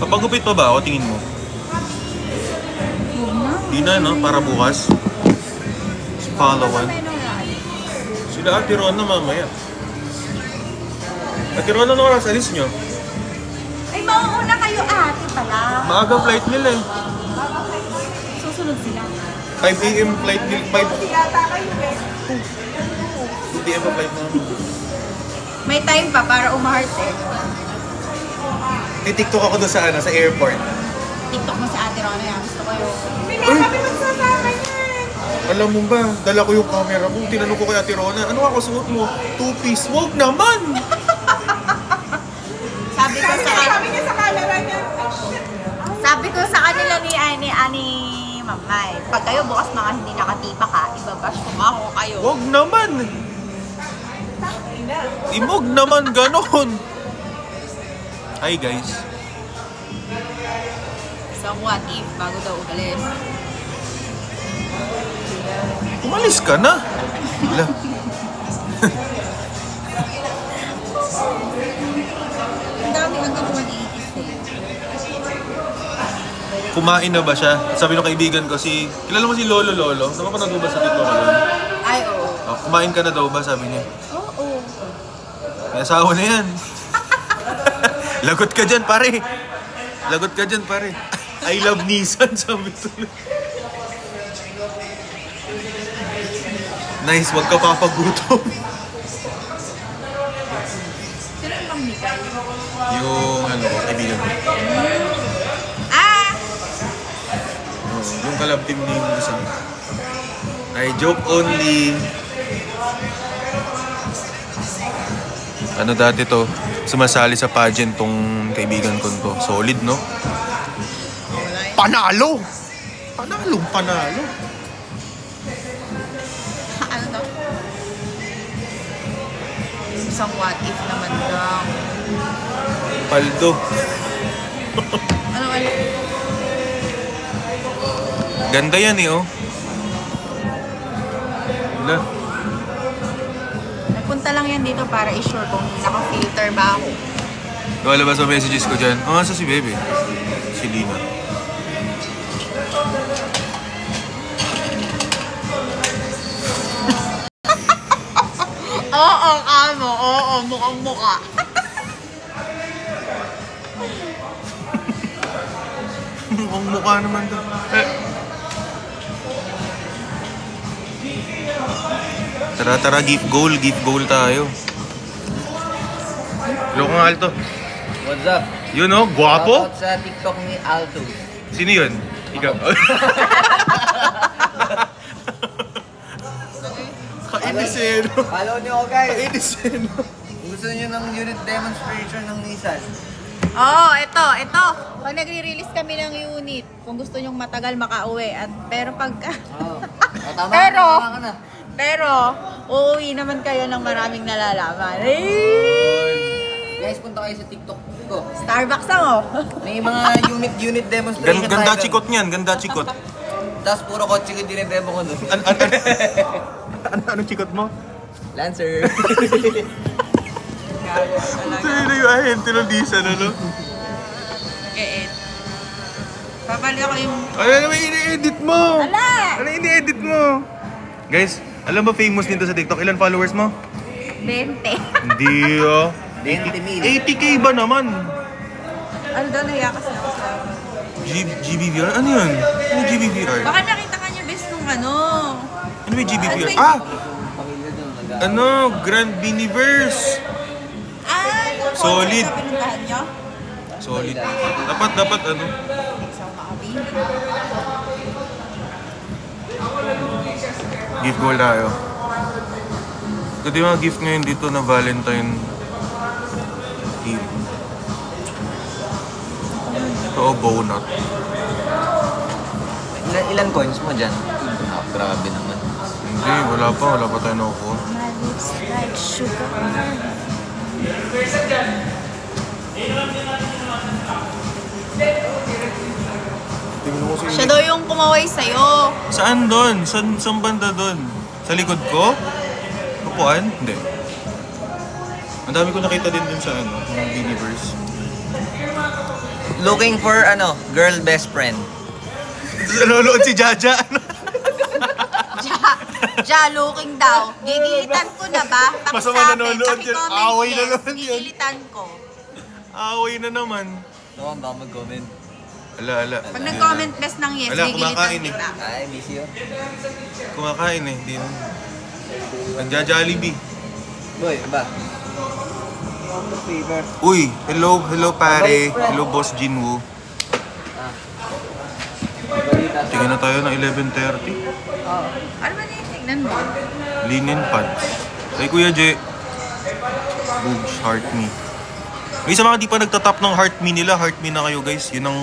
Papagupit pa ba ako, tingin mo? Di na, no? Para bukas. Si Palawan. Sila Ate Rona mamaya. Ate Rona, ano oras alis nyo? Ay, mauuna kayo ate pala. Maaga flight nila eh. Susunod sila. 5 AM flight nila. 5 Yata kayo eh. 2 PM pa flight namin. May time pa para umahart eh. Titiktok ako doon sa, sa airport. TikTok mo sa Ate Rona yan. Gusto ko yung... Hindi kami magsasama yan. Alam mo ba, dala ko yung camera ko. Tinanong ko kay Ate Rona, ano ako suot mo? 2-piece. Wag naman! Sabi ko sa sabi niya sa camera niya. Sabi ko sa kanila ni Mamay, pag kayo bukas mga hindi nakatipa ka, ibabash ko ako kayo. Wag naman! Imog naman ganon! Hi guys. So what if, bago daw ugalis? Umalis ka na! Wala. Ang dami hanggang mag-iitis eh. Kumain na ba siya? Sabi ng kaibigan ko, kilala mo si Lolo? Napapanood mo ba sa TikTok yun? Ay, oo. Oh, kumain ka na daw ba? Sabi niya. Oo. May asawa na yan. Lagot ka dyan, pare. Lagot ka dyan, pare. I love Nissan, sabi tuloy. Nice, wag ka papagutom. Sino yung Miguel? Yung, kaibigan ko. Yung collab team ni Nissan. I joke only. Ano dati to? Sumasali sa pageant tong kaibigan ko to. Solid, no? Panalo! Panalo. Ano to? Isang what if naman lang. Paldo. Ano? Ganda yan eh, oh. Wala. Nagpunta lang yan dito para i-sure kung naka-filter ba ako. Wala ba sa messages ko dyan? Asa si Bebe? Si Lina. Oo, kamo. Oo, mukhang mukha. Mukhang mukha naman to. Tara, gift goal tayo. Hello kang Alto. What's up? Yun oh, guwapo. Shoutout sa TikTok ni Alto. Sino yun? Ikaw. Kainis eh, no? Follow niyo ako guys. Kainis eh, no? Kung gusto niyo ng unit demonstration ng Nissan. Oo, ito. Pag nagre-release kami ng unit, kung gusto nyong matagal makauwi. Pero pagka... Oo. Tama na. Pero, uuwi naman kayo ng maraming nalalaman. Guys, punta kayo sa TikTok ko. Starbucks ako. May mga unit demonstration Ganda tayo. chikot niyan, ganda chikot. Tapos puro kotse ko dinedemo ko doon. Anong chikot mo? Lancer. Sino yung ahente ng Nissan, ano? Okay, babalik ako yung... Ano naman ini-edit mo? Ala! Ano ini-edit mo? Guys, alam mo famous dito sa TikTok? Ilan followers mo? 20. Hindi oh. 20,000. 80k ba naman? Ano daw, nahiya kasi ako sa... GBVR? Ano yun? Ano yung GBVR? Baka nakita ka niya best nung ano. Ano yung GBVR? Ah! Ano? Grand Biniverse! Ah, yung Solid. concert na pinuntahan niyo? Solid. Dapat ano? Isang makabili. Gift goal tayo. Ito yung mga gift ngayon dito na Valentine Eve. Ito, bonut. Ilan coins mo dyan? Grabe naman. Hindi, wala pa tayo nakukuha. My lips like sugar. Siya daw yung kumaway sa'yo. Saan doon? Saan banda doon? Sa likod ko? Upuan? Hindi. Ang dami ko nakita din doon sa mga Universe. Looking for, girl best friend. Nanonood si Jaja. Looking daw. Gigilitan ko na ba? Masama nanonood yun. Away na naman yun. Gigilitan ko. Away na naman. Oo, baka mag-comment. Ala. Pag nag-comment best ng yes, Ala, gigilitan kumakain eh. kita. Ay, miss you. Kumakain eh. Di na. Nagja-Jollibee. Boy, ba? Uy, hello pare. Hello Boss Jinwoo. Tingin na tayo ng 11:30. Ano ba tingnan mo? Linen pads. Ay Kuya J. Boobs, heart me. May sa mga di pa nagtatap ng heart me nila, heart me na kayo guys. Yun ang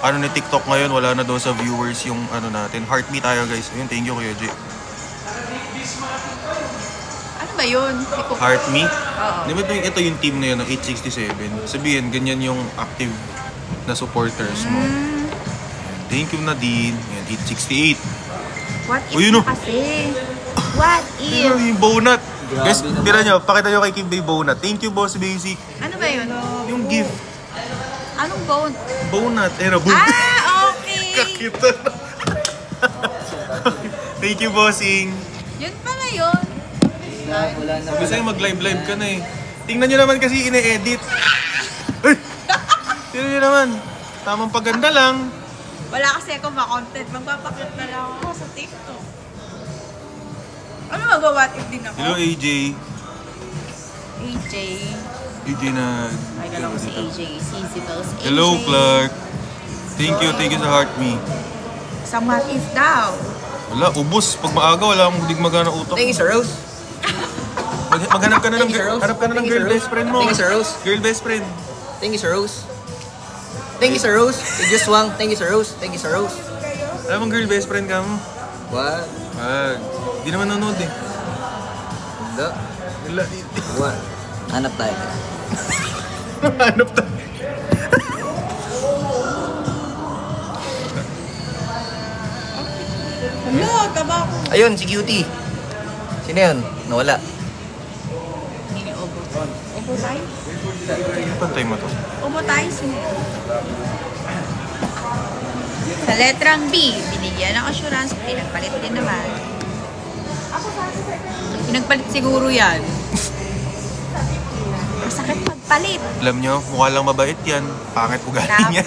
ano ni TikTok ngayon, wala na daw sa viewers yung ano natin. Heart me tayo guys. Ayun, thank you Kuya J. Ano ba yun? Heart me? Oo. Di ba ito yung team na yun, ng 867? Sabihin, ganyan yung active na supporters mo. Thank you Nadine. Yan, 868. What if Uy, yun, oh. kasi? What if? Ayun, yung bonut. Grabe Guys, naman. tira nyo, pakita nyo kay Kim Bay bonut. Thank you Boss Basic. Ano ba yun? Yung gift. Anong bone? Bonut. Ayun, boom. Okay. Kakita na. Thank you, bossing. Yun pala yun. Wala na. Gusto yung mag-live ka na eh. Tingnan nyo naman kasi ine-edit. Ay! Tingnan nyo naman. Tamang paganda lang. Wala kasi ako ma-content. Magpapakit na lang ako sa TikTok. Ano mag-what if din ako? Hello, AJ. AJ. AJ na... Ay, alam ko si AJ. Si Sibels AJ. Hello, Clark. Thank you sa heart me. Sa what if daw? Wala, ubos. Pag maaga, wala akong digmaga ng utak. Thank you, Sir Rose. Maghanap ka na ng Thank you, Sir Rose. hanap ka na ng Thank you, girl Sir Rose. best friend mo. Thank you, Sir Rose. Girl best friend. Thank you, Sir Rose. Thank you, Sir Rose. You just swang. Thank you, Sir Rose. Thank you, Sir Rose. Alam mo, girl best friend ka mo. What? Di naman nanonood eh. Hindi. Wala. What? Hanap tayo. Hanap tayo. Ano? Taba ko. Ayun, si Cutie. Sino yun? Nawala. Hindi na ubo. Ubo tayo? Pantay mo to. Ubo tayo sino? Sa letrang B, binigyan ng assurance, pinagpalit din naman. Pinagpalit siguro yan. Masakit pagpalit. Alam nyo, mukha lang mabait yan. Pangit ugali niya.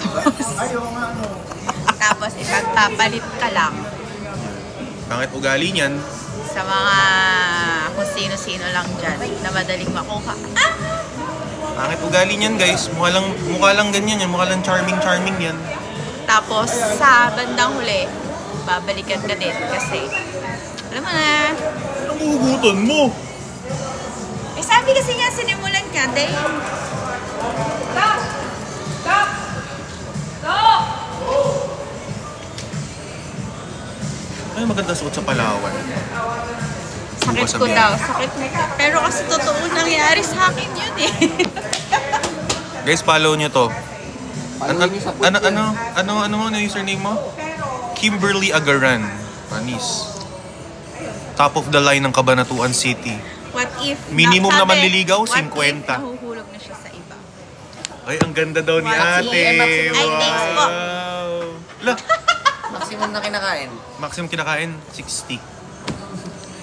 Tapos ipagpapalit ka lang Pangit ugali niyan. sa mga kung sino-sino lang dyan na madaling makuha. Pangit ugali niyan guys. Mukha lang ganyan yan. Mukha lang charming yan. Tapos sa bandang huli, babalikan ka din kasi alam mo na, Anong hugutan mo? eh sabi kasi niya sinimulan ka, day. Ay, maganda suot sa Palawan. Sakit ko daw, sakit mo. Pero kasi totoo nangyari sa akin yun eh. Guys, follow nyo to. Follow niyo sa food yan. Ano mo na username mo? Kimberly Agaran. Panis. Top of the line ng Cabanatuan City. What if Minimum na manliligaw, what 50. if nahuhulog na siya sa iba? Ay, ang ganda daw ni What ate. if? Ay, thanks po. Wow. La, Maximum na kinakain. maximum kinakain, 60.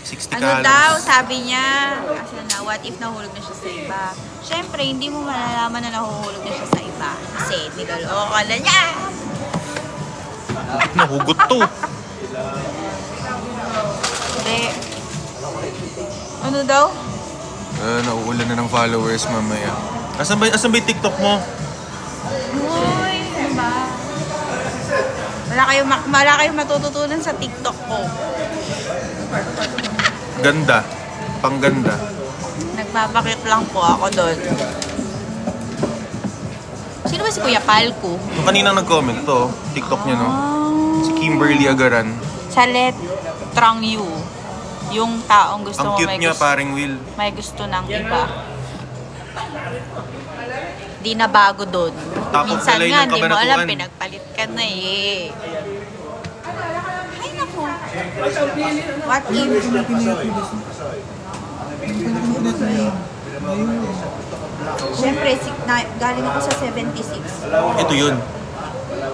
60 Ano calories. daw, sabi niya, kasi na, what if nahulog na siya sa iba? Siyempre, hindi mo malalaman na nahuhulog na siya sa iba. Kasi niloloko na niya. Nahugot to. Hindi. Ano daw? Nauulan na ng followers mamaya. Asan ba yung TikTok mo? Uy, ano ba? Wala kayong matututunan sa TikTok ko. Ganda. Pangganda. Nagpapakit lang po ako doon. Sino ba si Kuya Palco? Yung kanina nag-comment to, TikTok niya no? Si Kimberly Agaran. Sa letrang U. Yung taong gusto Ang mo cute niya, paring Will. may gusto ng iba. Di na bago doon. Tapos Minsan nilay nga, ng di mo alam, Cabanatuan. pinagpalit ka na eh. Ay, naku. What if? Siyempre, galing ako sa 76. Ito yun.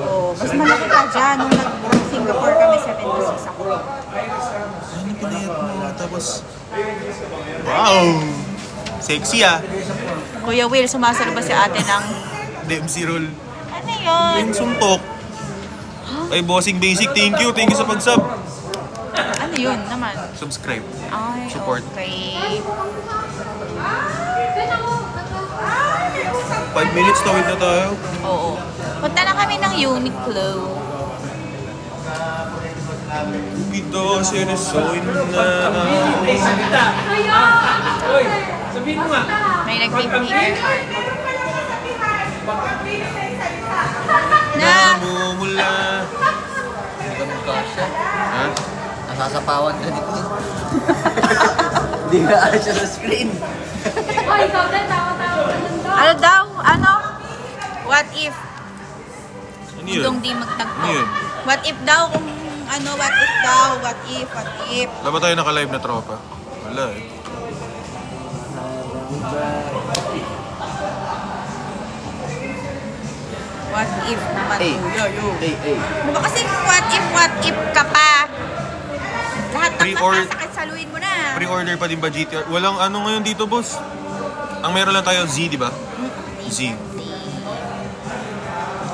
Oh, mas malaki pa dyan. Nung nag-Singapore kami, 76 ako. Ano pinayat mo? Tapos... Wow! Sexy ah! Kuya Will, sumasalo ba si ate ng... DMC roll. Ano yun? Yung suntok. Ay, Bossing Basic, thank you. Thank you sa pag-sub. Ano yun naman? Subscribe. Ay, Support. okay. 5 minutes, tawid na tayo. Oo. Punta na kami ng Uniqlo. Ito, sinesoy na. May nag-behavior card. Na! Namumula. Hindi ka magkasya. Ha? Nasasapawan ka dito. Hindi ka siya sa screen. Ano daw? Ano? What if? Ano yun? Kung di magtagpo. Ano yun? What if daw kung ano, what if daw? What if? What if? Wala ba tayo naka-live na tropa? Wala eh. What if naman? Hey. Kuya, yo. Hey, hey. Diba kasi what if ka pa? Lahat ng Pre-order. sakit saluin mo na. Pre-order pa din ba GTR? Walang ano ngayon dito, boss. Ang meron lang tayo, Z, di ba? Z.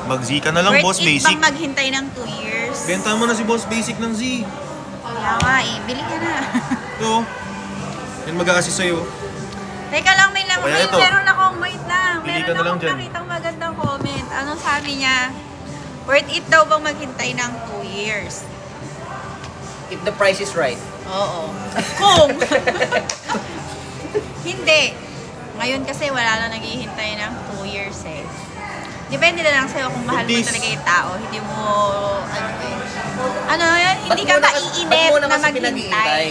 Mag-Z ka na lang, Boss Worth it Basic. bang maghintay ng 2 years? Benta mo na si Boss Basic ng Z. Kaya nga eh, bili ka na. Ito. Yan mag-a-assist sa'yo. Teka lang, Kaya ito. meron akong, wait lang. Pili Meron ka na lang akong dyan. nakitang magandang comment. Anong sabi niya? Worth it daw bang maghintay ng 2 years? If the price is right. Oo. Kung! Hindi. Ngayon kasi wala na naghihintay ng 2 years eh. Depende na lang sa'yo kung mahal mo This- talaga yung tao. Hindi mo, ano yun, hindi Ba't ka muna maiinit kasi na maghintay. pinaghihintay?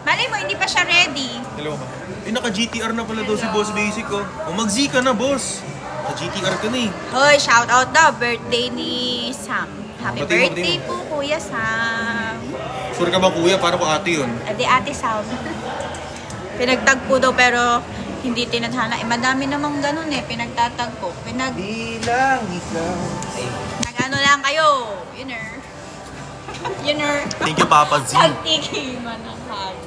Malay mo, hindi pa siya ready. Hello ba? Eh, naka-GTR na pala daw si Boss Basic, oh. O, mag-Z ka na, boss. Naka-GTR ka na eh. Hoy, shout out daw, birthday ni Sam. Happy Pati mo, birthday pati po, Kuya Sam. Sure ka ba, kuya? Para ko ate yun. Adi Ate Sam. Pinagtagpo daw pero hindi tinadhana. Eh, madami namang ganun eh, pinagtatagpo. Bilang ikaw. Ay, Nag-ano lang kayo, yunner. Yunner. Thank you, Papa Z. Nagtikiman ng halo.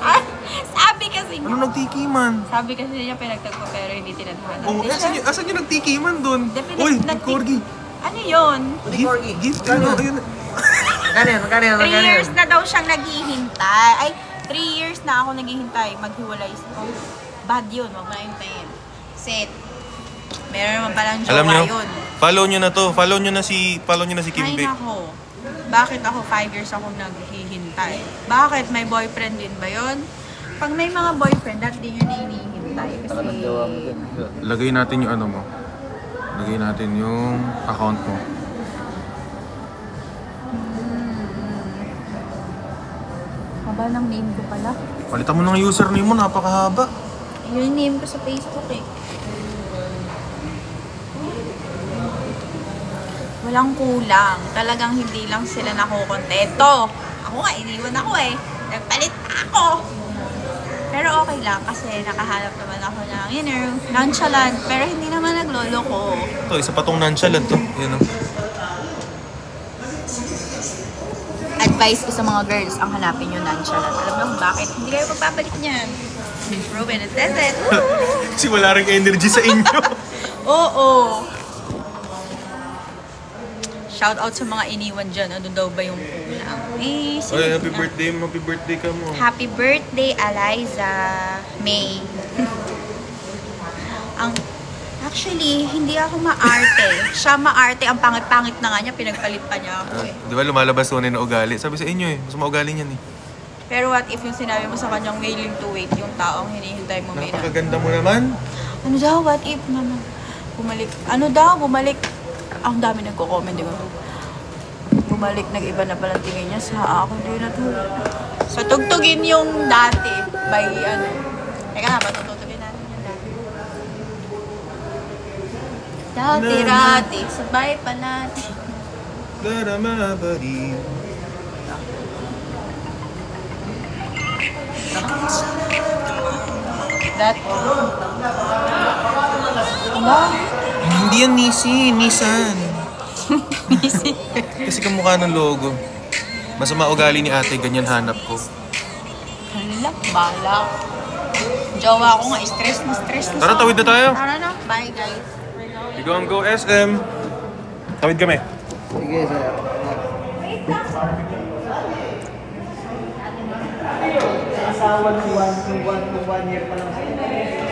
Ah, sabi kasi niya. Ano nagtikiman? Sabi kasi niya pinagtagpo pero hindi tinadhana. Oh, Di siya- asan yung nagtikiman doon? Di, Uy, nagtik- Corgi. Ano yun? Puti Corgi. Gift, Magkano? ano, ayun. Magkano yan? Magkano yan? 3 Magkano years yan? na daw siyang naghihintay. Ay, 3 years na ako naghihintay. Maghiwalay. Oh, bad yun. Huwag mo na hintayin. Set. Meron naman palang Alam jowa nyo, yun. follow nyo na to. Follow nyo na si Ay, Kimbe. nako. Bakit ako 5 years ako naghihintay? Bakit? May boyfriend din ba yun? Pag may mga boyfriend, dati din yun hinihintay. Kasi... Lagay natin yung ano mo. Lagay natin yung account mo. Haba ng name ko pala. Palitan mo ng username mo, napakahaba. Yun yung name ko sa Facebook eh. Walang kulang. Talagang hindi lang sila nakukontento. Ako nga, iniwan ako eh. Nagpalit ako. Pero okay lang kasi nakahanap naman ako ng, you know, nonchalant. Pero hindi naman naglolo ko. Ito, isa pa tong nonchalant to. Yan o. Advice ko sa mga girls, ang hanapin nyo nonchalant. Alam mo kung bakit? Hindi kayo magpapalit niyan. Ruben, it says it. Kasi wala rin energy sa inyo. Oo. Shout out sa mga iniwan dyan. Ano daw ba yung kulang? Eh, Ay, happy birthday ka mo. Happy birthday, Eliza May. Actually, hindi ako maarte. Siya maarte. Ang pangit-pangit na nga niya. Pinagpalit pa niya ako eh. Di ba lumalabas tunay na ugali? Sabi sa inyo eh, mas maugali niyan eh. Pero what if yung sinabi mo sa kanyang willing to wait, yung taong hinihintay mo may na. Napakaganda mo naman. Ano daw, what if naman? Bumalik. Ano daw, bumalik. Ang dami nagko-comment, di ba? Bumalik, nag-iba na palang tingin niya sa ako. Hindi na to. Patugtugin yung dati by ano. Teka na, patutugin natin yung dati. Dati-rati, sabay pa natin. Daramabari. like that. Ano? Hindi yan Nissan. Easy. Kasi kamukha ng logo. Masama ugali ni ate, ganyan hanap ko. Hala, bala. Jowa ko nga, stress na. Tara, tawid na tayo. Tara na. Bye, guys. We gonna go SM. Tawid kami. Sige, sir. Asawa ng 1 year pa lang sa'yo.